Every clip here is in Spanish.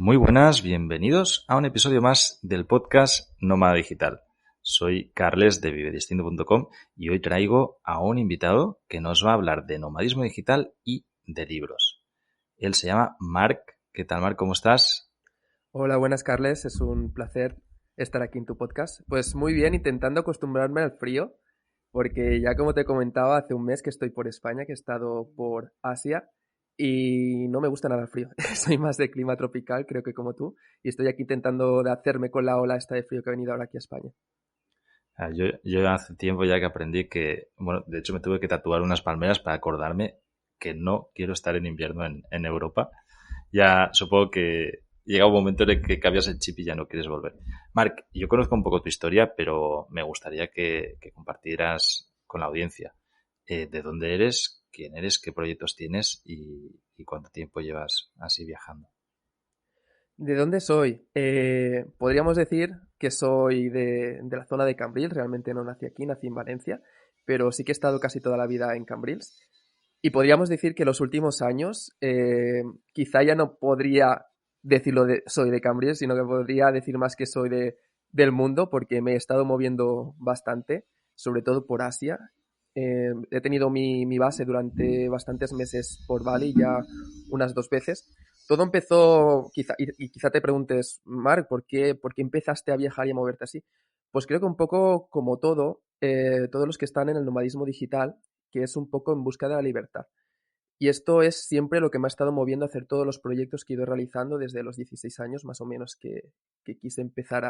Muy buenas, bienvenidos a un episodio más del podcast Nómada Digital. Soy Carles de vivedistinto.com y hoy traigo a un invitado que nos va a hablar de nomadismo digital y de libros. Él se llama Marc. ¿Qué tal, Marc? ¿Cómo estás? Hola, buenas Carles, es un placer estar aquí en tu podcast. Pues muy bien, intentando acostumbrarme al frío, porque ya como te comentaba, hace un mes que estoy por España, que he estado por Asia y no me gusta nada el frío. Soy más de clima tropical, creo que como tú, y estoy aquí intentando de hacerme con la ola esta de frío que ha venido ahora aquí a España. Yo hace tiempo ya que aprendí que, bueno, de hecho me tuve que tatuar unas palmeras para acordarme que no quiero estar en invierno en Europa. Ya supongo que llega un momento en el que cambias el chip y ya no quieres volver. Marc, yo conozco un poco tu historia, pero me gustaría que compartieras con la audiencia de dónde eres, quién eres, qué proyectos tienes y cuánto tiempo llevas así viajando. ¿De dónde soy? Podríamos decir que soy de la zona de Cambrils, realmente no nací aquí, nací en Valencia, pero sí que he estado casi toda la vida en Cambrils. Y podríamos decir que los últimos años, quizá ya no podría decirlo de soy de Cambrils, sino que podría decir más que soy del mundo, porque me he estado moviendo bastante, sobre todo por Asia. He tenido mi base durante bastantes meses por Bali, ya unas 2 veces. Todo empezó, quizá, y quizá te preguntes, Marc, ¿por qué empezaste a viajar y a moverte así? Pues creo que un poco como todo, todos los que están en el nomadismo digital, que es un poco en busca de la libertad. Y esto es siempre lo que me ha estado moviendo a hacer todos los proyectos que he ido realizando desde los 16 años, más o menos, que quise empezar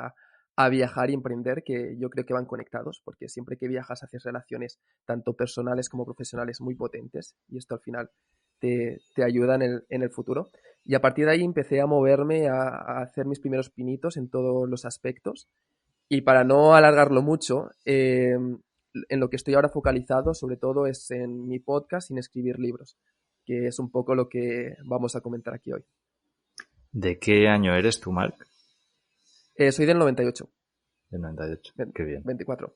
a viajar y emprender, que yo creo que van conectados, porque siempre que viajas haces relaciones tanto personales como profesionales muy potentes, y esto al final te ayuda en el futuro. Y a partir de ahí empecé a moverme, a hacer mis primeros pinitos en todos los aspectos. Y para no alargarlo mucho, en lo que estoy ahora focalizado, sobre todo, es en mi podcast y en escribir libros, que es un poco lo que vamos a comentar aquí hoy. ¿De qué año eres tú, Marc? Soy del 98, Del 98. Qué bien. 24.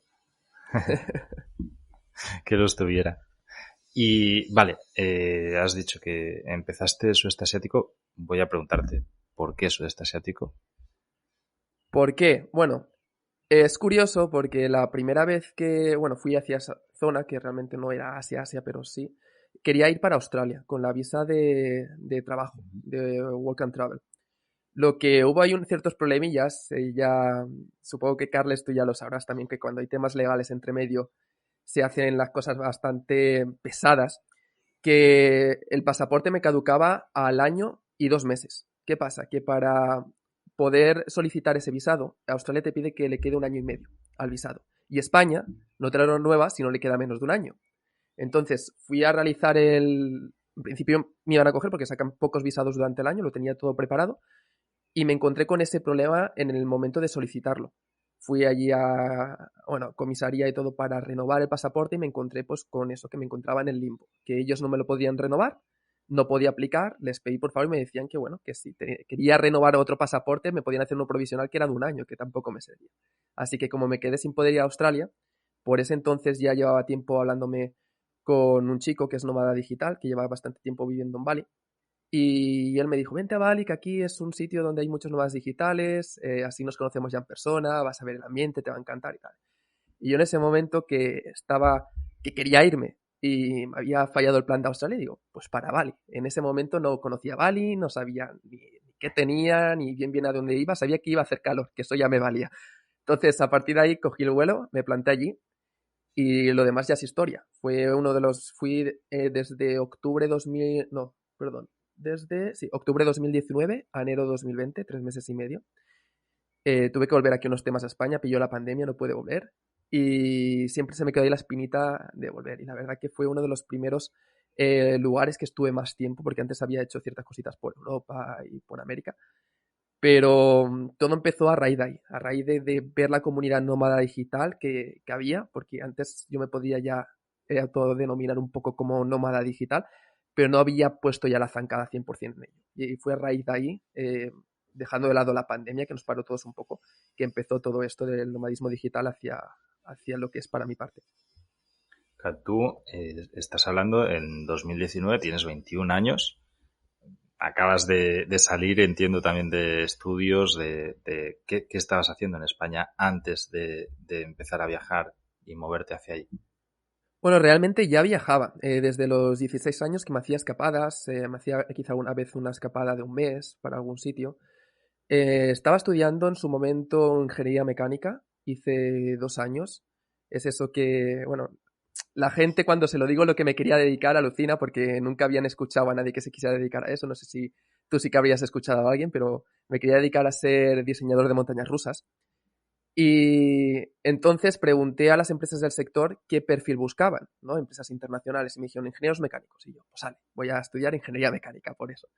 Que lo estuviera. Y vale, has dicho que empezaste sudeste asiático. Voy a preguntarte, ¿por qué sudeste asiático? ¿Por qué? Bueno, es curioso porque la primera vez que, bueno, fui hacia esa zona, que realmente no era Asia, pero sí, quería ir para Australia con la visa de trabajo, de Work and Travel. Lo que hubo hay ciertos problemillas, ya supongo que Carles tú ya lo sabrás también, que cuando hay temas legales entre medio se hacen las cosas bastante pesadas, que el pasaporte me caducaba al año y 2 meses. ¿Qué pasa? Que para poder solicitar ese visado, Australia te pide que le quede un año y medio al visado. Y España no te lo renueva si no le queda menos de un año. Entonces fui a realizar el... En principio me iban a coger porque sacan pocos visados durante el año, lo tenía todo preparado, y me encontré con ese problema en el momento de solicitarlo. Fui allí a, bueno, comisaría y todo para renovar el pasaporte y me encontré pues con eso, que me encontraba en el limbo, que ellos no me lo podían renovar, no podía aplicar, les pedí por favor y me decían que bueno, que si quería renovar otro pasaporte me podían hacer uno provisional que era de un año, que tampoco me servía. Así que como me quedé sin poder ir a Australia, por ese entonces ya llevaba tiempo hablándome con un chico que es nómada digital, que llevaba bastante tiempo viviendo en Bali, y él me dijo, vente a Bali, que aquí es un sitio donde hay muchos nómadas digitales, así nos conocemos ya en persona, vas a ver el ambiente, te va a encantar y tal. Y yo en ese momento que quería irme y me había fallado el plan de Australia, digo, pues para Bali. En ese momento no conocía Bali, no sabía ni qué tenía, ni bien a dónde iba, sabía que iba a hacer calor, que eso ya me valía. Entonces, a partir de ahí cogí el vuelo, me planté allí y lo demás ya es historia. Fui desde octubre 2000, no, perdón, sí, octubre 2019 a enero 2020, 3 meses y medio. Tuve que volver aquí unos temas a España, pilló la pandemia, no pude volver. Y siempre se me quedó ahí la espinita de volver. Y la verdad que fue uno de los primeros lugares que estuve más tiempo, porque antes había hecho ciertas cositas por Europa y por América. Pero todo empezó a raíz de ahí, a raíz de ver la comunidad nómada digital que había, porque antes yo me podía ya autodenominar un poco como nómada digital, pero no había puesto ya la zancada 100% en ello. Y fue a raíz de ahí, dejando de lado la pandemia, que nos paró todos un poco, que empezó todo esto del nomadismo digital hacia lo que es para mi parte. O sea, tú estás hablando en 2019, tienes 21 años. acabas de salir, entiendo también de estudios, de qué estabas haciendo en España antes de empezar a viajar y moverte hacia ahí. Bueno, realmente ya viajaba desde los 16 años que me hacía escapadas, me hacía quizá una vez una escapada de un mes para algún sitio. Estaba estudiando en su momento ingeniería mecánica, hice 2 años. Es eso que, bueno, la gente cuando se lo digo lo que me quería dedicar alucina porque nunca habían escuchado a nadie que se quisiera dedicar a eso. No sé si tú sí que habrías escuchado a alguien, pero me quería dedicar a ser diseñador de montañas rusas. Y entonces pregunté a las empresas del sector qué perfil buscaban, ¿no? Empresas internacionales, y me dijeron ingenieros mecánicos. Y yo, pues vale, voy a estudiar ingeniería mecánica por eso.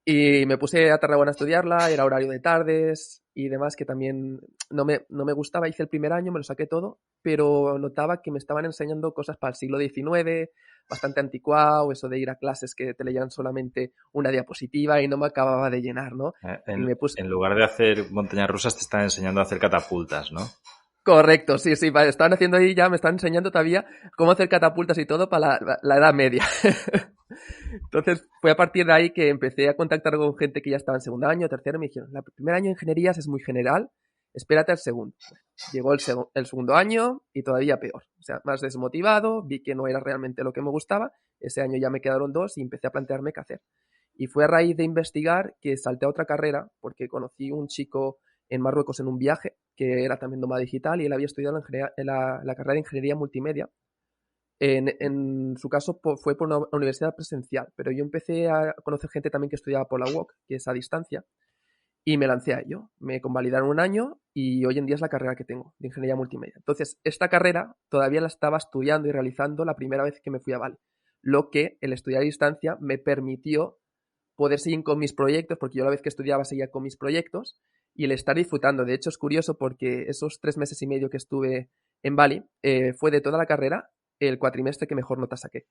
Y me puse a Tarragona a estudiarla, era horario de tardes y demás, que también no me gustaba. Hice el primer año, me lo saqué todo, pero notaba que me estaban enseñando cosas para el siglo XIX, bastante anticuado, eso de ir a clases que te leían solamente una diapositiva y no me acababa de llenar, ¿no? Y me puse, En lugar de hacer montañas rusas, te están enseñando a hacer catapultas, ¿no? correcto, sí, sí, vale, estaban haciendo ahí ya, me están enseñando todavía cómo hacer catapultas y todo para la Edad Media. Entonces fue a partir de ahí que empecé a contactar con gente que ya estaba en segundo año, tercero, y me dijeron, el primer año de ingenierías es muy general, espérate al segundo. Llegó el segundo año y todavía peor, o sea, más desmotivado, vi que no era realmente lo que me gustaba, ese año ya me quedaron 2 y empecé a plantearme qué hacer. Y fue a raíz de investigar que salté a otra carrera porque conocí un chico en Marruecos en un viaje que era también nómada digital y él había estudiado la carrera de ingeniería multimedia. En su caso fue por una universidad presencial, pero yo empecé a conocer gente también que estudiaba por la UOC, que es a distancia, y me lancé a ello. Me convalidaron un año y hoy en día es la carrera que tengo de ingeniería multimedia. Entonces, esta carrera todavía la estaba estudiando y realizando la primera vez que me fui a Bali, lo que el estudiar a distancia me permitió poder seguir con mis proyectos, porque yo la vez que estudiaba seguía con mis proyectos y el estar disfrutando. De hecho, es curioso porque esos 3 meses y medio que estuve en Bali fue de toda la carrera el cuatrimestre que mejor nota saqué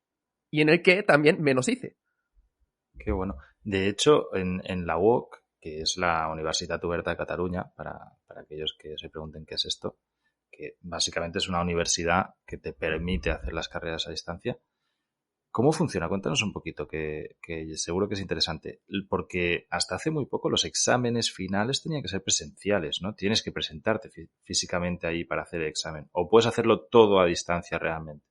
y en el que también menos hice. Qué bueno. De hecho, en la UOC, que es la Universitat Oberta de Cataluña, para aquellos que se pregunten qué es esto, que básicamente es una universidad que te permite hacer las carreras a distancia. ¿Cómo funciona? Cuéntanos un poquito, que seguro que es interesante. Porque hasta hace muy poco los exámenes finales tenían que ser presenciales, ¿no? Tienes que presentarte físicamente ahí para hacer el examen. O puedes hacerlo todo a distancia realmente.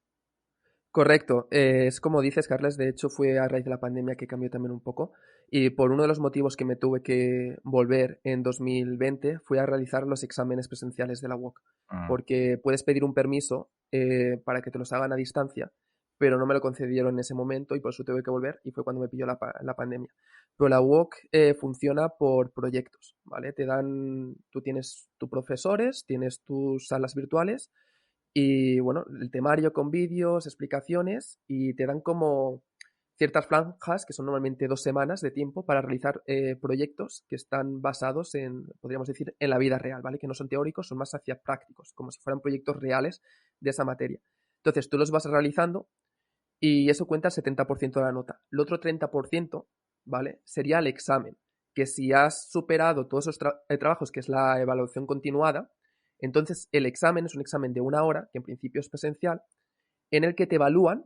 Correcto, es como dices, Carles, de hecho fue a raíz de la pandemia que cambió también un poco y por uno de los motivos que me tuve que volver en 2020 fue a realizar los exámenes presenciales de la UOC, Mm. porque puedes pedir un permiso para que te los hagan a distancia, pero no me lo concedieron en ese momento y por eso tuve que volver y fue cuando me pilló la pandemia. Pero la UOC funciona por proyectos, ¿vale? Tú tienes tus profesores, tienes tus salas virtuales y bueno, el temario con vídeos, explicaciones y te dan como ciertas franjas, que son normalmente 2 semanas de tiempo, para realizar proyectos que están basados en, podríamos decir, en la vida real, ¿vale? Que no son teóricos, son más hacia prácticos, como si fueran proyectos reales de esa materia. Entonces tú los vas realizando y eso cuenta el 70% de la nota. El otro 30%, ¿vale? Sería el examen, que si has superado todos esos trabajos, que es la evaluación continuada, entonces el examen es un examen de 1 hora, que en principio es presencial, en el que te evalúan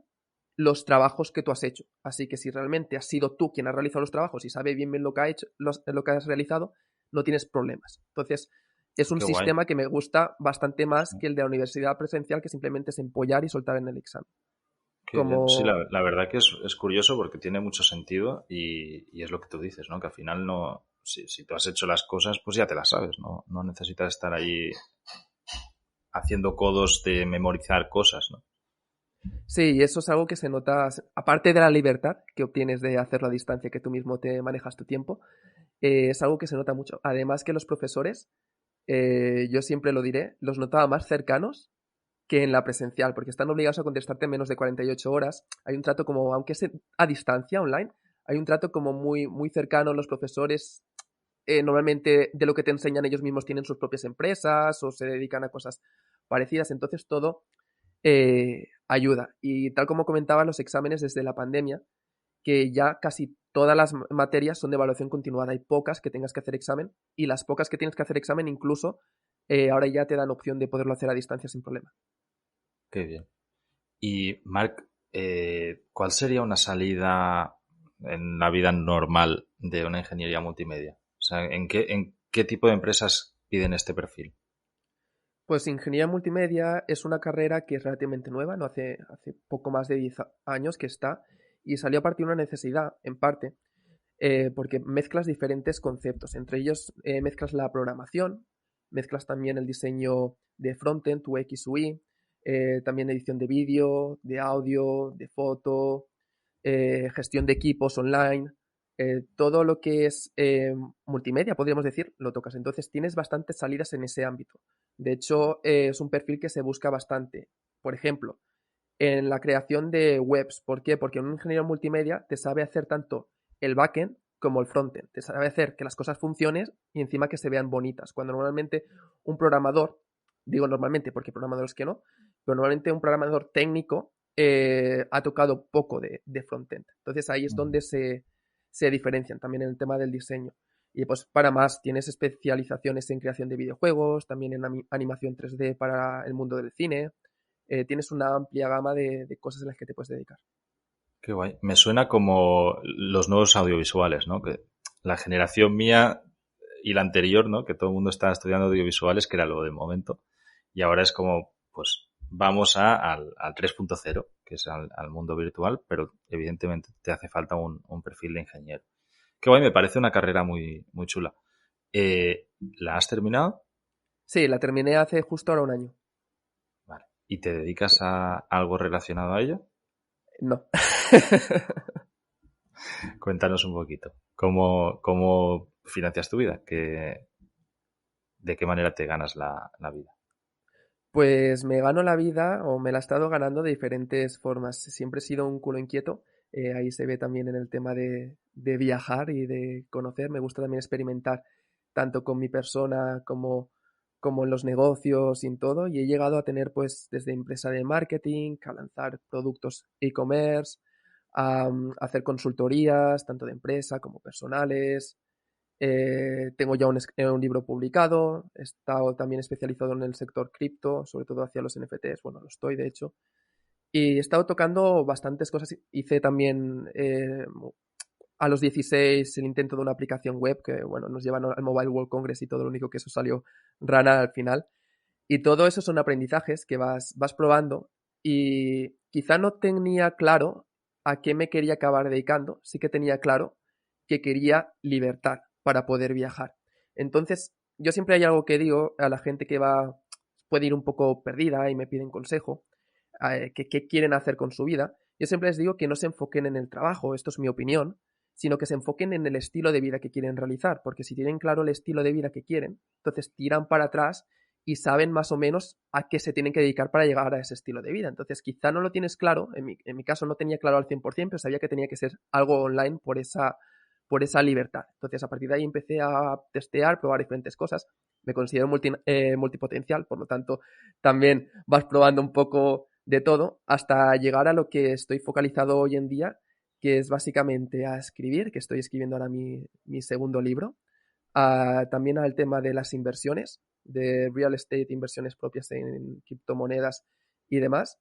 los trabajos que tú has hecho. Así que si realmente has sido tú quien ha realizado los trabajos y sabe bien lo que, ha hecho, lo que has realizado, no tienes problemas. Entonces, es un Qué guay. sistema que me gusta bastante más Sí. que el de la universidad presencial, que simplemente es empollar y soltar en el examen. Qué bien. Sí, Como la verdad que es curioso porque tiene mucho sentido y es lo que tú dices, ¿no? Que al final no, si tú has hecho las cosas, pues ya te las sabes, ¿no? No necesitas estar ahí haciendo codos de memorizar cosas, ¿no? Sí, y eso es algo que se nota, aparte de la libertad que obtienes de hacerlo a distancia, que tú mismo te manejas tu tiempo, es algo que se nota mucho. Además que los profesores, yo siempre lo diré, los notaba más cercanos que en la presencial, porque están obligados a contestarte en menos de 48 horas. Hay un trato como, aunque es a distancia, online, hay un trato como muy, muy cercano. Los profesores normalmente de lo que te enseñan ellos mismos tienen sus propias empresas o se dedican a cosas parecidas, entonces todo ayuda. Y tal como comentaba, los exámenes desde la pandemia, que ya casi todas las materias son de evaluación continuada. Hay pocas que tengas que hacer examen y las pocas que tienes que hacer examen incluso ahora ya te dan opción de poderlo hacer a distancia sin problema. Qué bien. Y, Marc, ¿cuál sería una salida? en la vida normal de una ingeniería multimedia? O sea, en qué tipo de empresas piden este perfil? Pues ingeniería multimedia es una carrera que es relativamente nueva, no hace poco más de 10 años que está, y salió a partir de una necesidad, en parte, porque mezclas diferentes conceptos. Entre ellos mezclas la programación, mezclas también el diseño de frontend, UX, UI, también edición de vídeo, de audio, de foto, gestión de equipos online, todo lo que es multimedia, podríamos decir, lo tocas. Entonces tienes bastantes salidas en ese ámbito. De hecho, es un perfil que se busca bastante. Por ejemplo, en la creación de webs. ¿Por qué? Porque un ingeniero multimedia te sabe hacer tanto el backend como el frontend. Te sabe hacer que las cosas funcionen y encima que se vean bonitas. Cuando normalmente un programador, digo normalmente porque hay programadores que no, pero normalmente un programador técnico ha tocado poco de frontend. Entonces ahí es donde se diferencian también en el tema del diseño. Y pues para más, tienes especializaciones en creación de videojuegos, también en animación 3D para el mundo del cine. Tienes una amplia gama de cosas en las que te puedes dedicar. Qué guay. Me suena como los nuevos audiovisuales, ¿no? Que la generación mía y la anterior, ¿no? Que todo el mundo estaba estudiando audiovisuales, que era lo de momento. Y ahora es como, pues, vamos al 3.0, que es al mundo virtual, pero evidentemente te hace falta un perfil de ingeniero. Qué guay, me parece una carrera muy, muy chula. ¿La has terminado? Sí, la terminé hace justo ahora un año. Vale. ¿Y te dedicas a algo relacionado a ello? No. Cuéntanos un poquito. ¿Cómo financias tu vida? ¿De qué manera te ganas la vida? Pues me gano la vida o me la he estado ganando de diferentes formas. Siempre he sido un culo inquieto. Ahí se ve también en el tema de viajar y de conocer. Me gusta también experimentar tanto con mi persona como en los negocios y en todo. Y he llegado a tener pues desde empresa de marketing, a lanzar productos e-commerce, a hacer consultorías, tanto de empresa como personales. Tengo ya un libro publicado, he estado también especializado en el sector cripto, sobre todo hacia los NFTs, bueno, lo estoy de hecho, y he estado tocando bastantes cosas. Hice también a los 16 el intento de una aplicación web que, bueno, nos llevan al Mobile World Congress y todo, lo único que eso salió rana al final. Y todo eso son aprendizajes que vas probando y quizá no tenía claro a qué me quería acabar dedicando, sí que tenía claro que quería libertad para poder viajar. Entonces, yo siempre hay algo que digo a la gente que puede ir un poco perdida y me piden consejo, que qué quieren hacer con su vida. Yo siempre les digo que no se enfoquen en el trabajo, esto es mi opinión, sino que se enfoquen en el estilo de vida que quieren realizar, porque si tienen claro el estilo de vida que quieren, entonces tiran para atrás y saben más o menos a qué se tienen que dedicar para llegar a ese estilo de vida. Entonces, quizá no lo tienes claro, en mi caso no tenía claro al 100%, pero sabía que tenía que ser algo online por esa libertad. Entonces, a partir de ahí empecé a testear, probar diferentes cosas. Me considero multipotencial, por lo tanto, también vas probando un poco de todo hasta llegar a lo que estoy focalizado hoy en día, que es básicamente a escribir, que estoy escribiendo ahora mi segundo libro, también al tema de las inversiones, de real estate, inversiones propias en criptomonedas y demás,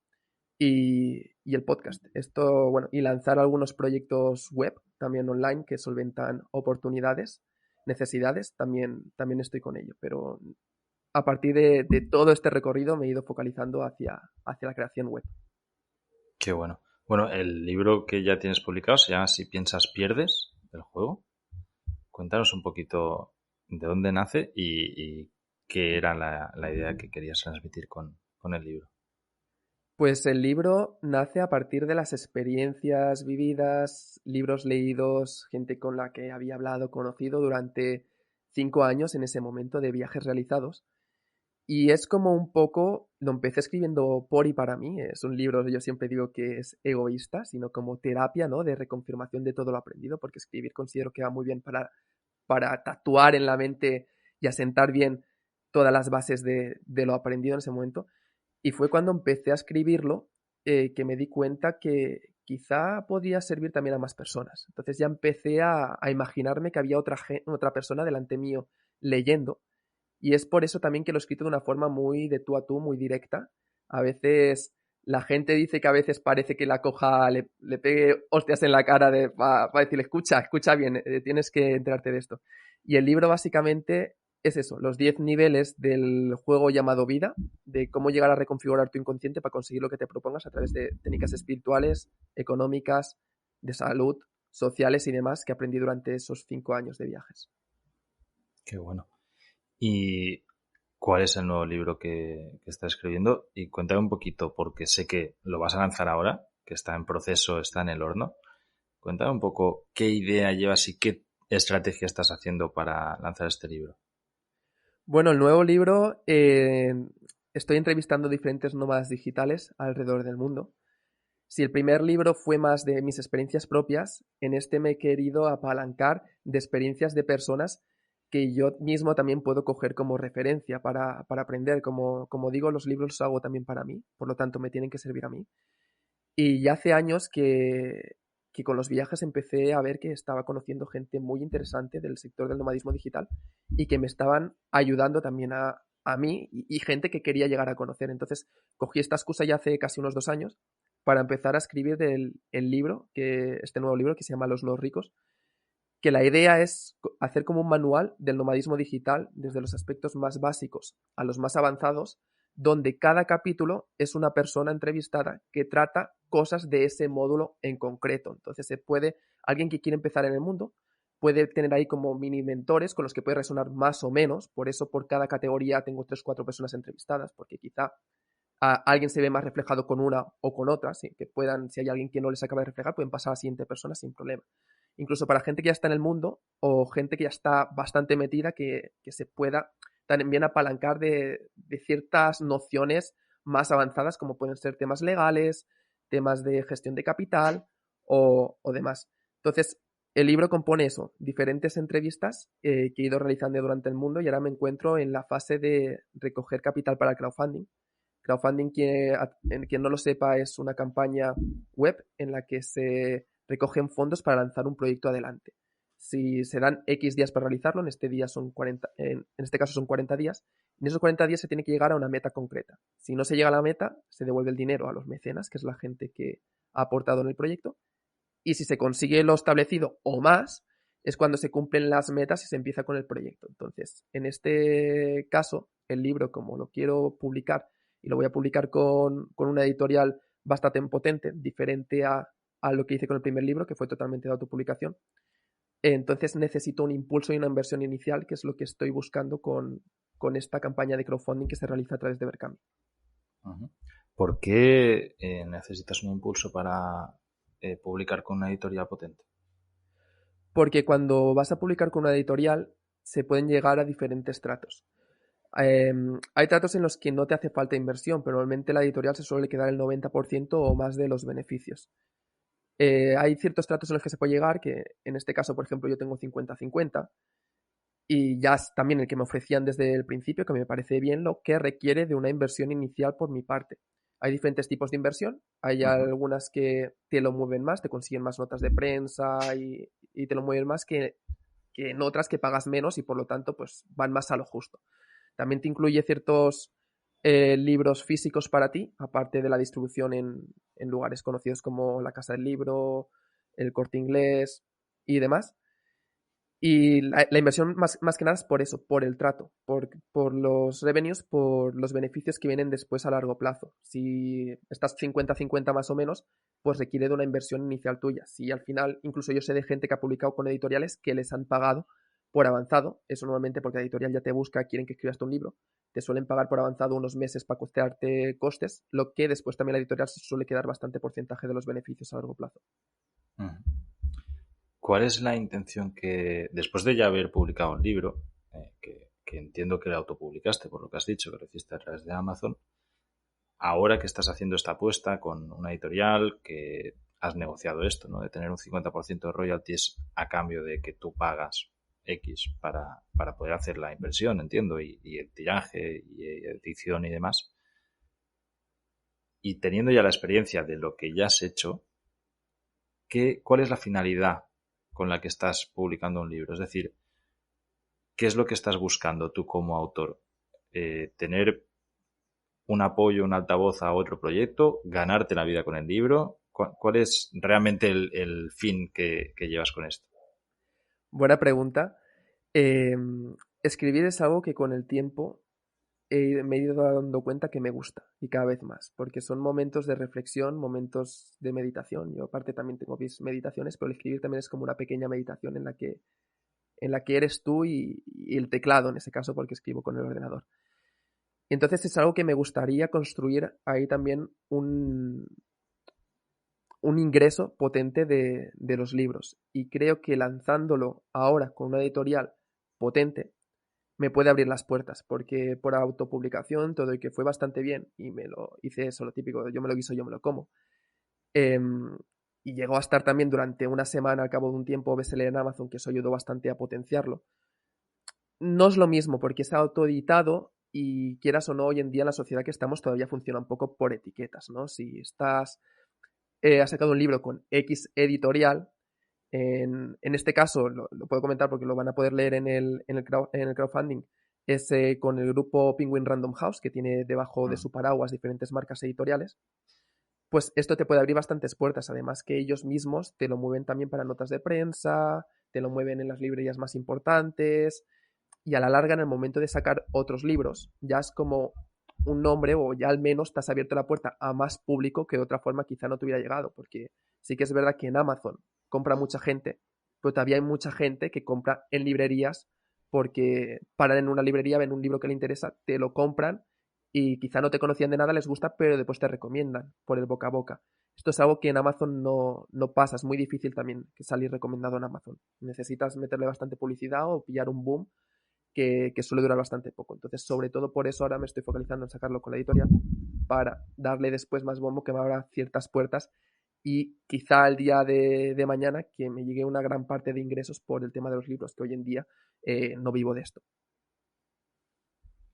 y el podcast. Esto, bueno, y lanzar algunos proyectos web también online que solventan oportunidades, necesidades, también estoy con ello, pero a partir de todo este recorrido me he ido focalizando hacia la creación web. Qué bueno. Bueno, el libro que ya tienes publicado se llama Si piensas, pierdes, del juego. Cuéntanos un poquito de dónde nace y qué era la idea que querías transmitir con el libro. Pues el libro nace a partir de las experiencias vividas, libros leídos, gente con la que había hablado, conocido durante 5 años en ese momento de viajes realizados. Y es como un poco, lo empecé escribiendo por y para mí, es un libro, yo siempre digo que es egoísta, sino como terapia, ¿no? De reconfirmación de todo lo aprendido, porque escribir considero que va muy bien para tatuar en la mente y asentar bien todas las bases de lo aprendido en ese momento. Y fue cuando empecé a escribirlo que me di cuenta que quizá podía servir también a más personas. Entonces ya empecé a imaginarme que había otra persona delante mío leyendo. Y es por eso también que lo he escrito de una forma muy de tú a tú, muy directa. A veces La gente dice que a veces parece que la coja, le pegue hostias en la cara para decirle, escucha bien, tienes que enterarte de esto. Y el libro básicamente es eso, los 10 niveles del juego llamado vida, de cómo llegar a reconfigurar tu inconsciente para conseguir lo que te propongas a través de técnicas espirituales, económicas, de salud, sociales y demás que aprendí durante esos 5 años de viajes. Qué bueno. ¿Y cuál es el nuevo libro que está escribiendo? Y cuéntame un poquito, porque sé que lo vas a lanzar ahora, que está en proceso, está en el horno. Cuéntame un poco qué idea llevas y qué estrategia estás haciendo para lanzar este libro. Bueno, el nuevo libro, estoy entrevistando diferentes nómadas digitales alrededor del mundo. Si el primer libro fue más de mis experiencias propias, en este me he querido apalancar de experiencias de personas que yo mismo también puedo coger como referencia para aprender. Como digo, los libros los hago también para mí, por lo tanto me tienen que servir a mí. Y ya hace años que con los viajes empecé a ver que estaba conociendo gente muy interesante del sector del nomadismo digital y que me estaban ayudando también a mí y gente que quería llegar a conocer. Entonces cogí esta excusa ya hace casi unos 2 años para empezar a escribir el libro, este nuevo libro que se llama Los No Ricos, que la idea es hacer como un manual del nomadismo digital desde los aspectos más básicos a los más avanzados, donde cada capítulo es una persona entrevistada que trata cosas de ese módulo en concreto. Entonces alguien que quiere empezar en el mundo, puede tener ahí como mini mentores con los que puede resonar más o menos. Por eso por cada categoría tengo 3 o 4 personas entrevistadas, porque quizá alguien se ve más reflejado con una o con otra, ¿sí? Que puedan, si hay alguien que no les acaba de reflejar, pueden pasar a la siguiente persona sin problema. Incluso para gente que ya está en el mundo o gente que ya está bastante metida, que se pueda también apalancar de ciertas nociones más avanzadas, como pueden ser temas legales, temas de gestión de capital o demás. Entonces, el libro compone eso, diferentes entrevistas que he ido realizando durante el mundo, y ahora me encuentro en la fase de recoger capital para el crowdfunding. Crowdfunding, quien no lo sepa, es una campaña web en la que se recogen fondos para lanzar un proyecto adelante. Si se dan X días para realizarlo, en este caso son 40 días, en esos 40 días se tiene que llegar a una meta concreta. Si no se llega a la meta, se devuelve el dinero a los mecenas, que es la gente que ha aportado en el proyecto, y si se consigue lo establecido o más, es cuando se cumplen las metas y se empieza con el proyecto. Entonces, en este caso, el libro, como lo quiero publicar, y lo voy a publicar con una editorial bastante potente, diferente a lo que hice con el primer libro, que fue totalmente de autopublicación. Entonces necesito un impulso y una inversión inicial, que es lo que estoy buscando con esta campaña de crowdfunding que se realiza a través de Berkami. ¿Por qué necesitas un impulso para publicar con una editorial potente? Porque cuando vas a publicar con una editorial se pueden llegar a diferentes tratos. Hay tratos en los que no te hace falta inversión, pero normalmente la editorial se suele quedar el 90% o más de los beneficios. Hay ciertos tratos en los que se puede llegar, que en este caso, por ejemplo, yo tengo 50-50, y ya es también el que me ofrecían desde el principio, que me parece bien, lo que requiere de una inversión inicial por mi parte. Hay diferentes tipos de inversión, hay algunas que te lo mueven más, te consiguen más notas de prensa y te lo mueven más que en otras que pagas menos y por lo tanto pues van más a lo justo. También te incluye ciertos libros físicos para ti, aparte de la distribución en lugares conocidos como la Casa del Libro, el Corte Inglés y demás. Y la inversión más que nada es por eso, por el trato, por los revenues, por los beneficios que vienen después a largo plazo. Si estás 50-50 más o menos, pues requiere de una inversión inicial tuya. Si al final, incluso yo sé de gente que ha publicado con editoriales que les han pagado por avanzado, eso normalmente porque la editorial ya te busca, quieren que escribas un libro, te suelen pagar por avanzado unos meses para costearte costes, lo que después también la editorial se suele quedar bastante porcentaje de los beneficios a largo plazo. ¿Cuál es la intención que, después de ya haber publicado un libro, que entiendo que lo autopublicaste por lo que has dicho, que lo hiciste a través de Amazon, ahora que estás haciendo esta apuesta con una editorial, que has negociado esto, ¿no? De tener un 50% de royalties a cambio de que tú pagas X para poder hacer la inversión, entiendo, y el tiraje y edición y demás. Y teniendo ya la experiencia de lo que ya has hecho, ¿cuál es la finalidad con la que estás publicando un libro? Es decir, ¿qué es lo que estás buscando tú como autor? ¿Tener un apoyo, un altavoz a otro proyecto, ganarte la vida con el libro. ¿Cuál es realmente el fin que llevas con esto? Buena pregunta. Eh, Escribir es algo que con el tiempo me he ido dando cuenta que me gusta y cada vez más, porque son momentos de reflexión, momentos de meditación. Yo aparte también tengo mis meditaciones, pero el escribir también es como una pequeña meditación en la que eres tú y el teclado, en ese caso, porque escribo con el ordenador. Y entonces es algo que me gustaría construir ahí también un ingreso potente de los libros. Y creo que lanzándolo ahora con una editorial potente, me puede abrir las puertas, porque por autopublicación todo y que fue bastante bien y me lo hice eso, lo típico, yo me lo guiso, yo me lo como. Eh, y llegó a estar también durante una semana al cabo de un tiempo bestseller en Amazon, que eso ayudó bastante a potenciarlo. No es lo mismo porque es autoeditado y quieras o no, hoy en día en la sociedad que estamos todavía funciona un poco por etiquetas, ¿no? Si has sacado un libro con X editorial, en este caso, lo puedo comentar porque lo van a poder leer en el crowdfunding, es con el grupo Penguin Random House, que tiene debajo de Mm. su paraguas diferentes marcas editoriales, pues esto te puede abrir bastantes puertas, además que ellos mismos te lo mueven también para notas de prensa, te lo mueven en las librerías más importantes, y a la larga, en el momento de sacar otros libros, ya es como un nombre o ya al menos te has abierto la puerta a más público que de otra forma quizá no te hubiera llegado, porque sí que es verdad que en Amazon compra mucha gente, pero todavía hay mucha gente que compra en librerías porque paran en una librería, ven un libro que le interesa, te lo compran y quizá no te conocían de nada, les gusta, pero después te recomiendan por el boca a boca. Esto es algo que en Amazon no pasa, es muy difícil también que salir recomendado en Amazon. Necesitas meterle bastante publicidad o pillar un boom que suele durar bastante poco. Entonces, sobre todo por eso ahora me estoy focalizando en sacarlo con la editorial para darle después más bombo, que me abra ciertas puertas y quizá el día de mañana que me llegue una gran parte de ingresos por el tema de los libros, que hoy en día no vivo de esto.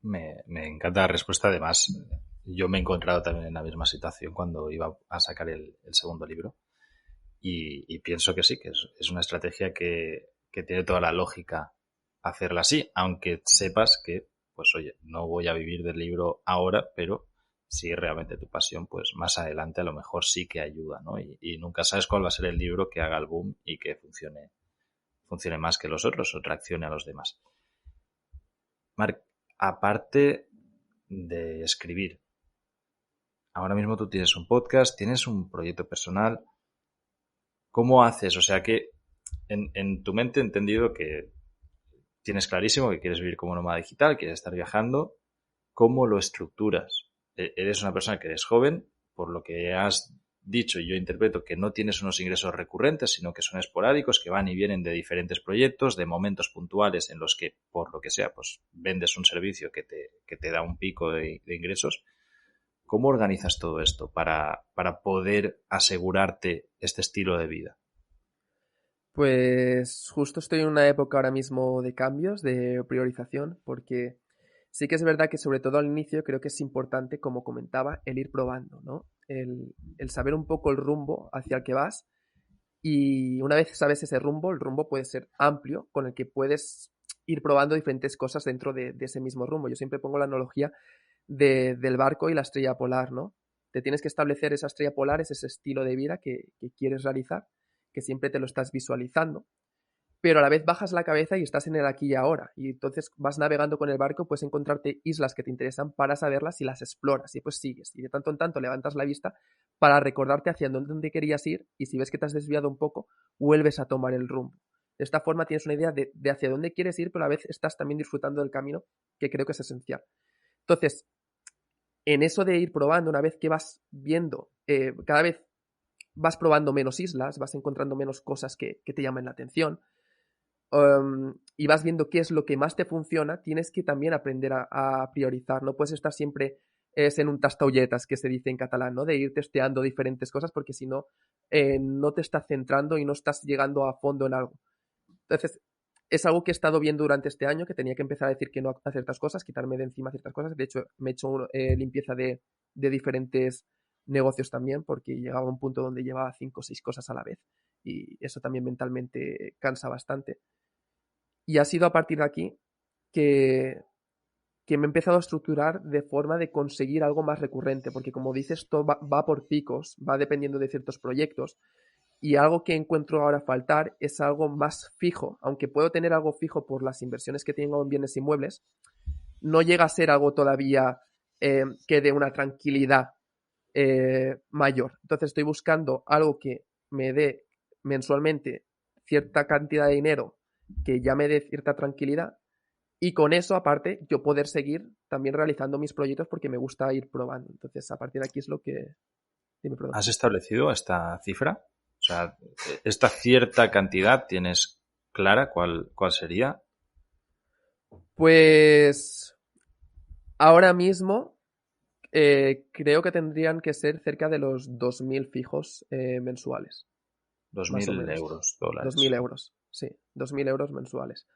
Me encanta la respuesta. Además, yo me he encontrado también en la misma situación cuando iba a sacar el segundo libro y pienso que sí, que es una estrategia que tiene toda la lógica hacerla así, aunque sepas que, pues oye, no voy a vivir del libro ahora, pero si es realmente tu pasión, pues más adelante a lo mejor sí que ayuda, ¿no? Y nunca sabes cuál va a ser el libro que haga el boom y que funcione más que los otros o traccione a los demás. Marc, aparte de escribir, ahora mismo tú tienes un podcast, tienes un proyecto personal. ¿Cómo haces? O sea que en tu mente he entendido que tienes clarísimo que quieres vivir como nómada digital, quieres estar viajando. ¿Cómo lo estructuras? Eres una persona que eres joven, por lo que has dicho, yo interpreto que no tienes unos ingresos recurrentes, sino que son esporádicos, que van y vienen de diferentes proyectos, de momentos puntuales en los que, por lo que sea, pues vendes un servicio que te da un pico de ingresos. ¿Cómo organizas todo esto para poder asegurarte este estilo de vida? Pues justo estoy en una época ahora mismo de cambios, de priorización, porque sí que es verdad que sobre todo al inicio creo que es importante, como comentaba, el ir probando, ¿no? El saber un poco el rumbo hacia el que vas y una vez sabes ese rumbo, el rumbo puede ser amplio, con el que puedes ir probando diferentes cosas dentro de ese mismo rumbo. Yo siempre pongo la analogía del barco y la estrella polar, ¿no? Te tienes que establecer esa estrella polar, es ese estilo de vida que quieres realizar, que siempre te lo estás visualizando, pero a la vez bajas la cabeza y estás en el aquí y ahora. Y entonces vas navegando con el barco, puedes encontrarte islas que te interesan para saberlas y las exploras y pues sigues. Y de tanto en tanto levantas la vista para recordarte hacia dónde querías ir y si ves que te has desviado un poco, vuelves a tomar el rumbo. De esta forma tienes una idea de hacia dónde quieres ir, pero a la vez estás también disfrutando del camino, que creo que es esencial. Entonces, en eso de ir probando, una vez que vas viendo, cada vez vas probando menos islas, vas encontrando menos cosas que te llamen la atención, y vas viendo qué es lo que más te funciona, tienes que también aprender a priorizar. No puedes estar siempre en un tastaolletas, que se dice en catalán, ¿no? De ir testeando diferentes cosas, porque si no, no te estás centrando y no estás llegando a fondo en algo. Entonces, es algo que he estado viendo durante este año, que tenía que empezar a decir que no a ciertas cosas, quitarme de encima ciertas cosas. De hecho, me he hecho limpieza de diferentes negocios también, porque llegaba a un punto donde llevaba 5 o 6 cosas a la vez. Y eso también mentalmente cansa bastante. Y ha sido a partir de aquí que que me he empezado a estructurar de forma de conseguir algo más recurrente, porque como dices, todo va por picos, va dependiendo de ciertos proyectos, y algo que encuentro ahora faltar es algo más fijo, aunque puedo tener algo fijo por las inversiones que tengo en bienes inmuebles, no llega a ser algo todavía que dé una tranquilidad mayor. Entonces estoy buscando algo que me dé mensualmente cierta cantidad de dinero que ya me dé cierta tranquilidad y con eso, aparte, yo poder seguir también realizando mis proyectos porque me gusta ir probando. Entonces, a partir de aquí es lo que... Dime, perdón. ¿Has establecido esta cifra? O sea, esta cierta cantidad, ¿tienes clara cuál sería? Pues ahora mismo creo que tendrían que ser cerca de los 2.000 fijos mensuales, Dos más o mil menos. euros, 2.000 dólares. euros, sí, 2.000 euros mensuales.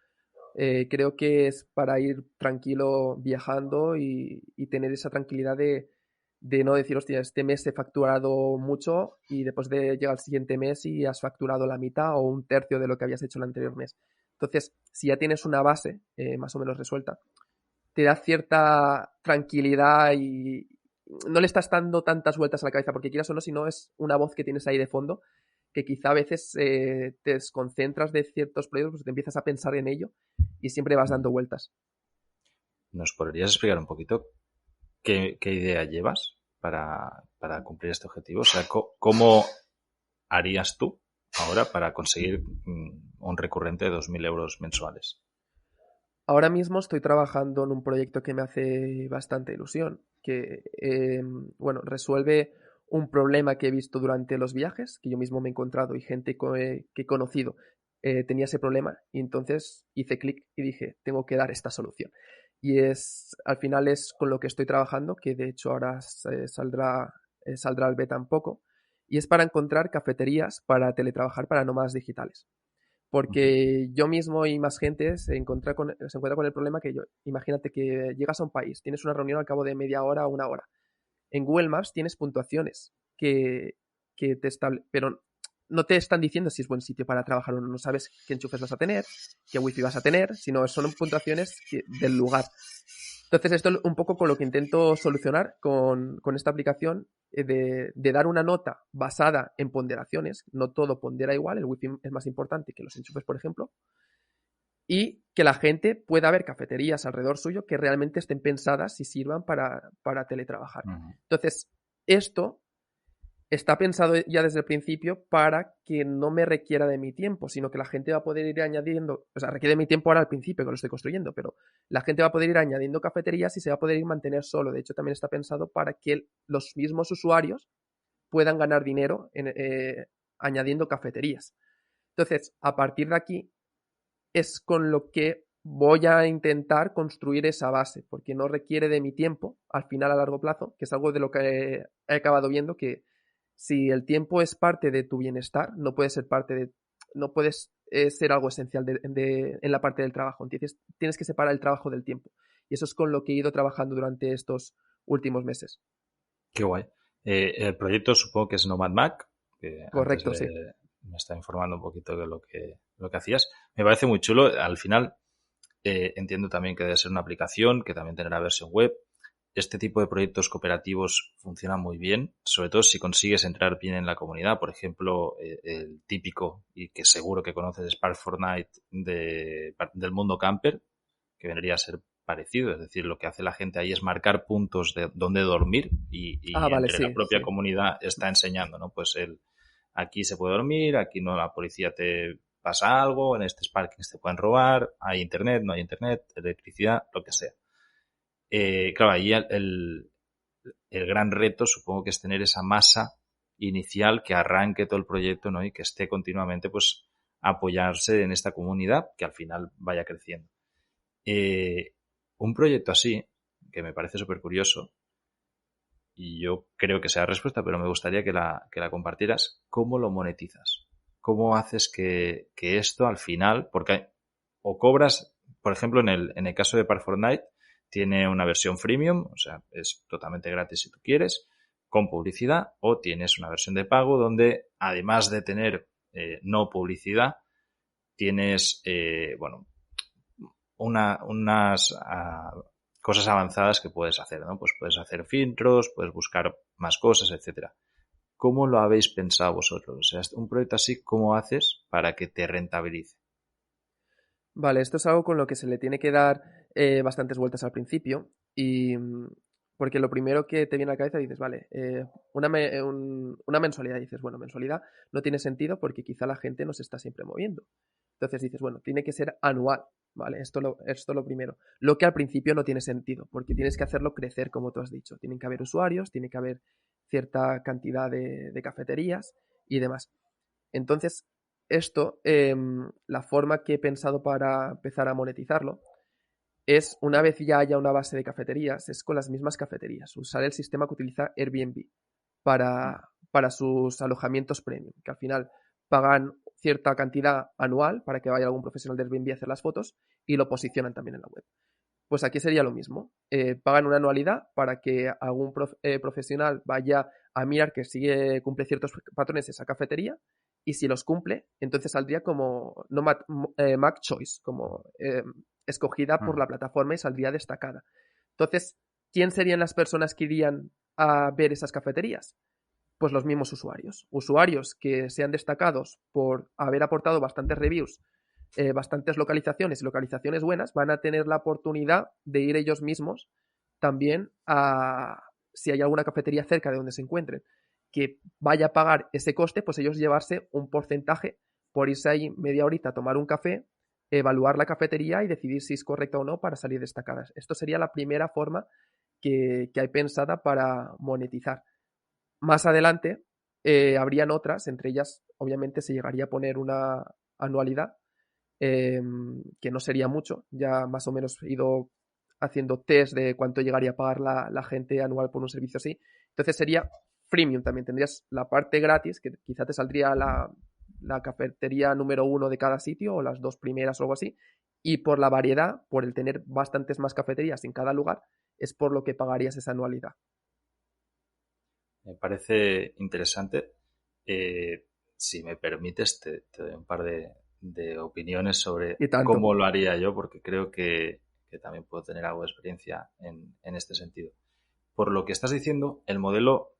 Creo que es para ir tranquilo viajando y tener esa tranquilidad de no decir, hostia, este mes he facturado mucho y después de llegar al siguiente mes y has facturado la mitad o un tercio de lo que habías hecho el anterior mes. Entonces, si ya tienes una base más o menos resuelta, te da cierta tranquilidad y no le estás dando tantas vueltas a la cabeza, porque quieras o no, si no es una voz que tienes ahí de fondo, que quizá a veces te desconcentras de ciertos proyectos, pues te empiezas a pensar en ello y siempre vas dando vueltas. ¿Nos podrías explicar un poquito qué idea llevas para cumplir este objetivo? O sea, ¿cómo harías tú ahora para conseguir un recurrente de 2.000 euros mensuales? Ahora mismo estoy trabajando en un proyecto que me hace bastante ilusión, que bueno, resuelve un problema que he visto durante los viajes, que yo mismo me he encontrado y gente que he conocido tenía ese problema y entonces hice clic y dije, tengo que dar esta solución. Y al final es con lo que estoy trabajando, que de hecho ahora saldrá al beta en poco, y es para encontrar cafeterías para teletrabajar para nómadas digitales. Ujú. Porque yo mismo y más gente se encuentra con el problema que imagínate que llegas a un país, tienes una reunión al cabo de media hora o una hora. En Google Maps tienes puntuaciones que pero no te están diciendo si es buen sitio para trabajar o no. No sabes qué enchufes vas a tener, qué wifi vas a tener, sino son puntuaciones del lugar. Entonces, esto es un poco con lo que intento solucionar con esta aplicación, de dar una nota basada en ponderaciones. No todo pondera igual, el wifi es más importante que los enchufes, por ejemplo, y que la gente pueda ver cafeterías alrededor suyo que realmente estén pensadas y sirvan para teletrabajar. Ujú. Entonces, esto está pensado ya desde el principio para que no me requiera de mi tiempo, sino que la gente va a poder ir añadiendo, o sea, requiere de mi tiempo ahora al principio que lo estoy construyendo, pero la gente va a poder ir añadiendo cafeterías y se va a poder ir mantener solo. De hecho, también está pensado para que los mismos usuarios puedan ganar dinero añadiendo cafeterías. Entonces, a partir de aquí es con lo que voy a intentar construir esa base, porque no requiere de mi tiempo al final a largo plazo, que es algo de lo que he acabado viendo que si el tiempo es parte de tu bienestar, no puedes ser algo esencial en la parte del trabajo. Entonces tienes que separar el trabajo del tiempo. Y eso es con lo que he ido trabajando durante estos últimos meses. Qué guay. El proyecto supongo que es Nomad Mac, que antes Correcto, sí. me está informando un poquito de lo que hacías. Me parece muy chulo. Al final, entiendo también que debe ser una aplicación, que también tendrá versión web. Este tipo de proyectos cooperativos funcionan muy bien, sobre todo si consigues entrar bien en la comunidad. Por ejemplo, el típico y que seguro que conoces es Park Fortnite del mundo camper, que vendría a ser parecido. Es decir, lo que hace la gente ahí es marcar puntos de dónde dormir Ah, y vale, entre la sí, propia sí. comunidad está enseñando, ¿no? Pues aquí se puede dormir, aquí no, la policía te pasa algo, en estos parkings te pueden robar, hay internet, no hay internet, electricidad, lo que sea. Claro, ahí el gran reto supongo que es tener esa masa inicial que arranque todo el proyecto, ¿no? Y que esté continuamente, pues, apoyarse en esta comunidad que al final vaya creciendo. Eh, un proyecto así, que me parece súper curioso, y yo creo que sea la respuesta, pero me gustaría que la compartieras, ¿cómo lo monetizas? ¿Cómo haces que esto al final, porque o cobras, por ejemplo, en el caso de Park Fortnite, tiene una versión freemium, o sea, es totalmente gratis si tú quieres, con publicidad, o tienes una versión de pago donde, además de tener no publicidad, tienes, bueno, unas cosas avanzadas que puedes hacer, ¿no? Pues puedes hacer filtros, puedes buscar más cosas, etcétera. ¿Cómo lo habéis pensado vosotros? O sea, un proyecto así, ¿cómo haces para que te rentabilice? Vale, esto es algo con lo que se le tiene que dar bastantes vueltas al principio y porque lo primero que te viene a la cabeza dices, vale, una mensualidad, dices, bueno, mensualidad no tiene sentido porque quizá la gente no se está siempre moviendo. Entonces dices, bueno, tiene que ser anual, ¿vale? Esto lo primero. Lo que al principio no tiene sentido porque tienes que hacerlo crecer, como tú has dicho. Tienen que haber usuarios, tiene que haber cierta cantidad de cafeterías y demás. Entonces, esto, la forma que he pensado para empezar a monetizarlo es, una vez ya haya una base de cafeterías, es con las mismas cafeterías, usar el sistema que utiliza Airbnb para sus alojamientos premium, que al final pagan cierta cantidad anual para que vaya algún profesional de Airbnb a hacer las fotos y lo posicionan también en la web. Pues aquí sería lo mismo. Pagan una anualidad para que algún profesional vaya a mirar que cumple ciertos patrones esa cafetería y si los cumple, entonces saldría como no Mac Choice, como escogida por la plataforma y saldría destacada. Entonces, ¿quién serían las personas que irían a ver esas cafeterías? Pues los mismos usuarios. Usuarios que sean destacados por haber aportado bastantes reviews, bastantes localizaciones y localizaciones buenas, van a tener la oportunidad de ir ellos mismos también a, si hay alguna cafetería cerca de donde se encuentren, que vaya a pagar ese coste, pues ellos llevarse un porcentaje por irse ahí media horita a tomar un café, evaluar la cafetería y decidir si es correcta o no para salir destacadas. Esto sería la primera forma que hay pensada para monetizar. Más adelante habrían otras, entre ellas obviamente se llegaría a poner una anualidad, que no sería mucho, ya más o menos he ido haciendo test de cuánto llegaría a pagar la gente anual por un servicio así. Entonces sería freemium también, tendrías la parte gratis, que quizá te saldría la cafetería número 1 de cada sitio o las dos primeras o algo así, y por la variedad, por el tener bastantes más cafeterías en cada lugar, es por lo que pagarías esa anualidad. Me parece interesante. Si me permites, te doy un par de opiniones sobre Y tanto. cómo lo haría yo, porque creo que también puedo tener algo de experiencia en este sentido. Por lo que estás diciendo, el modelo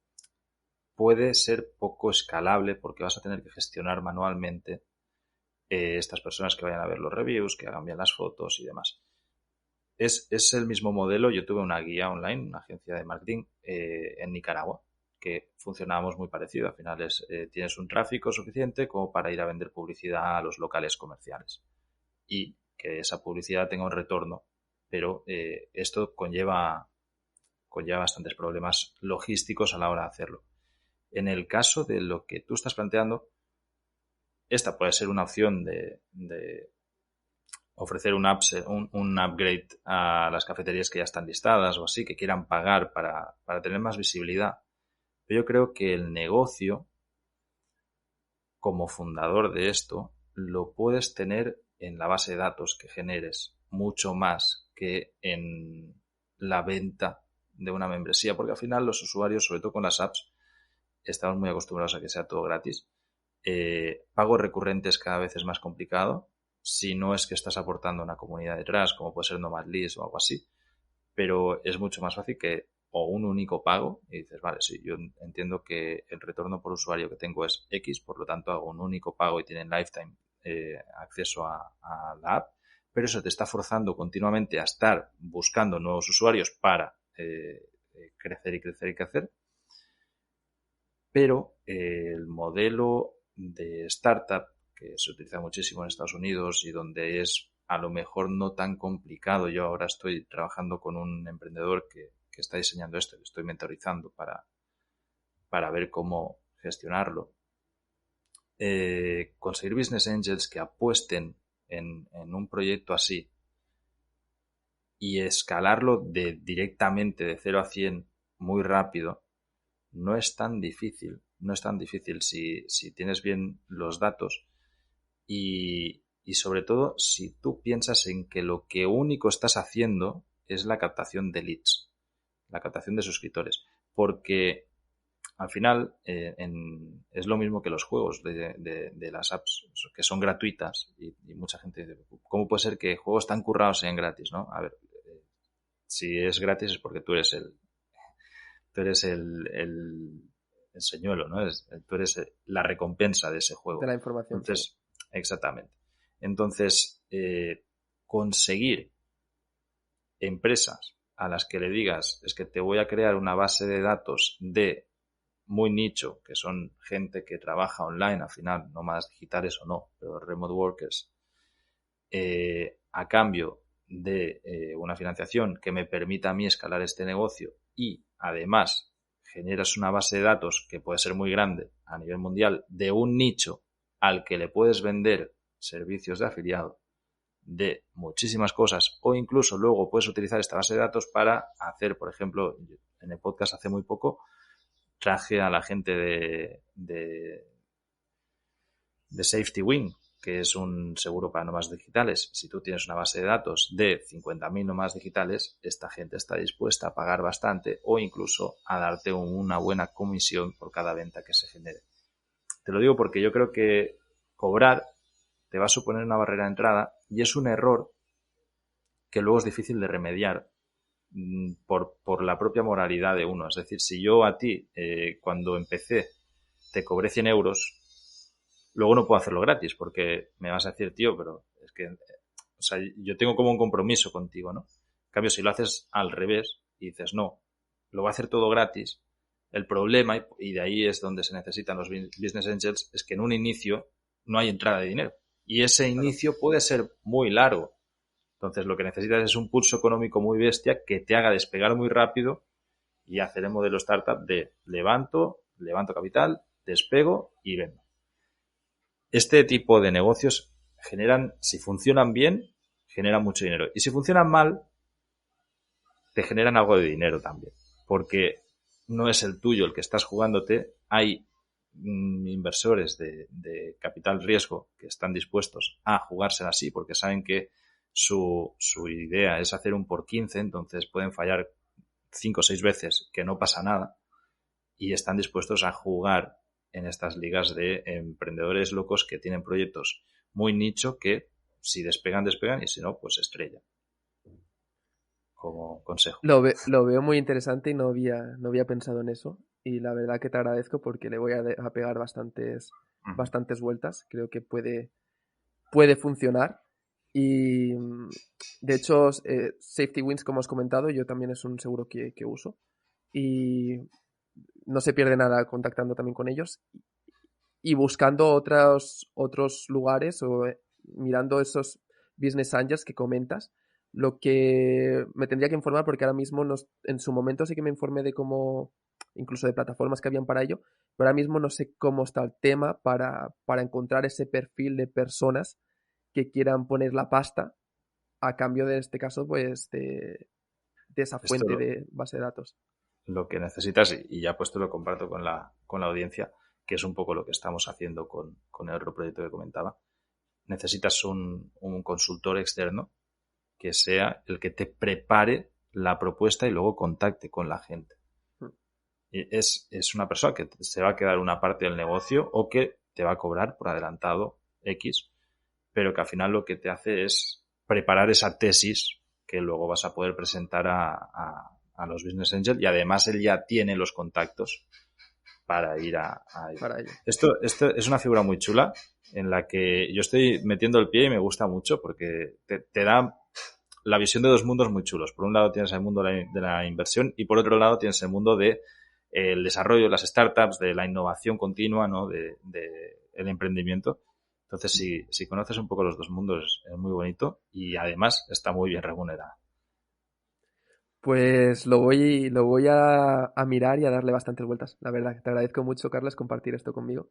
puede ser poco escalable porque vas a tener que gestionar manualmente estas personas que vayan a ver los reviews, que hagan bien las fotos y demás. Es el mismo modelo. Yo tuve una guía online, una agencia de marketing en Nicaragua, que funcionábamos muy parecido. Al final tienes un tráfico suficiente como para ir a vender publicidad a los locales comerciales y que esa publicidad tenga un retorno. Pero esto conlleva bastantes problemas logísticos a la hora de hacerlo. En el caso de lo que tú estás planteando, esta puede ser una opción de ofrecer un upgrade a las cafeterías que ya están listadas o así, que quieran pagar para tener más visibilidad. Pero yo creo que el negocio, como fundador de esto, lo puedes tener en la base de datos que generes mucho más que en la venta de una membresía, porque al final los usuarios, sobre todo con las apps, estamos muy acostumbrados a que sea todo gratis. Pagos recurrentes cada vez es más complicado, si no es que estás aportando una comunidad detrás, como puede ser Nomadlist o algo así, pero es mucho más fácil que o un único pago y dices, vale, sí, yo entiendo que el retorno por usuario que tengo es X, por lo tanto hago un único pago y tienen lifetime acceso a la app, pero eso te está forzando continuamente a estar buscando nuevos usuarios para crecer y crecer y crecer. Pero el modelo de startup que se utiliza muchísimo en Estados Unidos y donde es a lo mejor no tan complicado. Yo ahora estoy trabajando con un emprendedor que está diseñando esto, que estoy mentorizando para ver cómo gestionarlo. Conseguir business angels que apuesten en un proyecto así y escalarlo directamente de 0 a 100 muy rápido no es tan difícil. No es tan difícil si tienes bien los datos y sobre todo si tú piensas en que lo que único estás haciendo es la captación de leads, la captación de suscriptores. Porque al final es lo mismo que los juegos de las apps que son gratuitas y mucha gente dice, ¿cómo puede ser que juegos tan currados sean gratis? ¿No? A ver, si es gratis es porque tú eres el señuelo, ¿no? Tú eres la recompensa de ese juego. De la información. Entonces, sí. exactamente. Entonces, conseguir empresas a las que le digas es que te voy a crear una base de datos de muy nicho, que son gente que trabaja online, al final, nómadas digitales o no, pero remote workers, a cambio de una financiación que me permita a mí escalar este negocio y además generas una base de datos que puede ser muy grande a nivel mundial de un nicho al que le puedes vender servicios de afiliado de muchísimas cosas o incluso luego puedes utilizar esta base de datos para hacer, por ejemplo, en el podcast hace muy poco traje a la gente de Safety Wing, que es un seguro para nómadas digitales. Si tú tienes una base de datos de 50.000 nómadas digitales, esta gente está dispuesta a pagar bastante o incluso a darte una buena comisión por cada venta que se genere. Te lo digo porque yo creo que cobrar te va a suponer una barrera de entrada y es un error que luego es difícil de remediar por la propia moralidad de uno. Es decir, si yo a ti, cuando empecé, te cobré 100 euros, luego no puedo hacerlo gratis porque me vas a decir, tío, pero es que, o sea, yo tengo como un compromiso contigo, ¿no? En cambio, si lo haces al revés y dices, no, lo voy a hacer todo gratis, el problema, y de ahí es donde se necesitan los business angels, es que en un inicio no hay entrada de dinero. Y ese inicio puede ser muy largo. Entonces, lo que necesitas es un pulso económico muy bestia que te haga despegar muy rápido y hacer el modelo startup de levanto capital, despego y vendo. Este tipo de negocios generan, si funcionan bien, generan mucho dinero. Y si funcionan mal, te generan algo de dinero también. Porque no es el tuyo el que estás jugándote. Hay inversores de capital riesgo que están dispuestos a jugársela así porque saben que su idea es hacer un por 15, entonces pueden fallar 5 o 6 veces que no pasa nada y están dispuestos a jugar en estas ligas de emprendedores locos que tienen proyectos muy nicho que si despegan, despegan y si no, pues estrellan. Como consejo. Lo veo muy interesante y no había pensado en eso. Y la verdad que te agradezco porque le voy a pegar bastantes vueltas. Creo que puede funcionar. Y de hecho, Safety Wins, como has comentado, yo también es un seguro que uso. Y no se pierde nada contactando también con ellos. Y buscando otros lugares o mirando esos business angels que comentas, lo que me tendría que informar, porque ahora mismo en su momento sí que me informé de cómo, incluso de plataformas que habían para ello, pero ahora mismo no sé cómo está el tema para encontrar ese perfil de personas que quieran poner la pasta a cambio de, en este caso, pues de esa fuente Esto de base de datos. lo que necesitas, y ya pues te lo comparto con la audiencia, que es un poco lo que estamos haciendo con el otro proyecto que comentaba. Necesitas un consultor externo que sea el que te prepare la propuesta y luego contacte con la gente. Y es una persona que se va a quedar una parte del negocio o que te va a cobrar por adelantado X, pero que al final lo que te hace es preparar esa tesis que luego vas a poder presentar a los business angels y además él ya tiene los contactos para ir a ello. Para ello. Esto es una figura muy chula en la que yo estoy metiendo el pie y me gusta mucho porque te da la visión de dos mundos muy chulos. Por un lado tienes el mundo de la inversión y por otro lado tienes el mundo de el desarrollo de las startups, de la innovación continua, ¿no? de el emprendimiento. Entonces, si conoces un poco los dos mundos, es muy bonito y además está muy bien remunerado. Pues lo voy a mirar y a darle bastantes vueltas. La verdad, te agradezco mucho, Carlos, compartir esto conmigo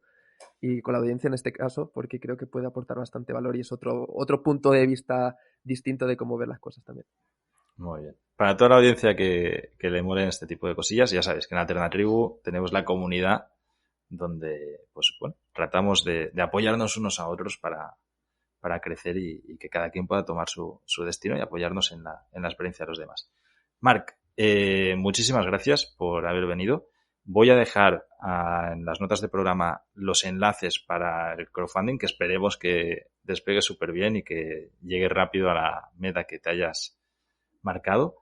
y con la audiencia en este caso, porque creo que puede aportar bastante valor y es otro punto de vista distinto de cómo ver las cosas también. Muy bien. Para toda la audiencia que le molen este tipo de cosillas, ya sabéis que en Alternatribu tenemos la comunidad donde, pues bueno, tratamos de apoyarnos unos a otros para crecer y que cada quien pueda tomar su destino y apoyarnos en la experiencia de los demás. Marc, muchísimas gracias por haber venido. Voy a dejar en las notas del programa los enlaces para el crowdfunding, que esperemos que despegue súper bien y que llegue rápido a la meta que te hayas marcado.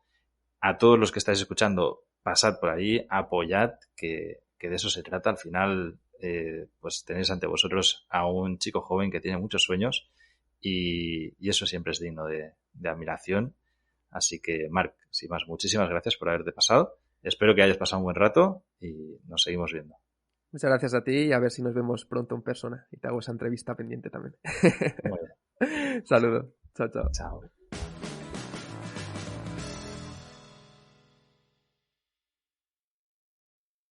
a todos los que estáis escuchando, pasad por ahí, apoyad, que de eso se trata. Al final, pues tenéis ante vosotros a un chico joven que tiene muchos sueños y eso siempre es digno de admiración. Así que, Marc, sin más, muchísimas gracias por haberte pasado. Espero que hayas pasado un buen rato y nos seguimos viendo. Muchas gracias a ti y a ver si nos vemos pronto en persona y te hago esa entrevista pendiente también. Muy bien. Saludos. Chao, chao. Chao.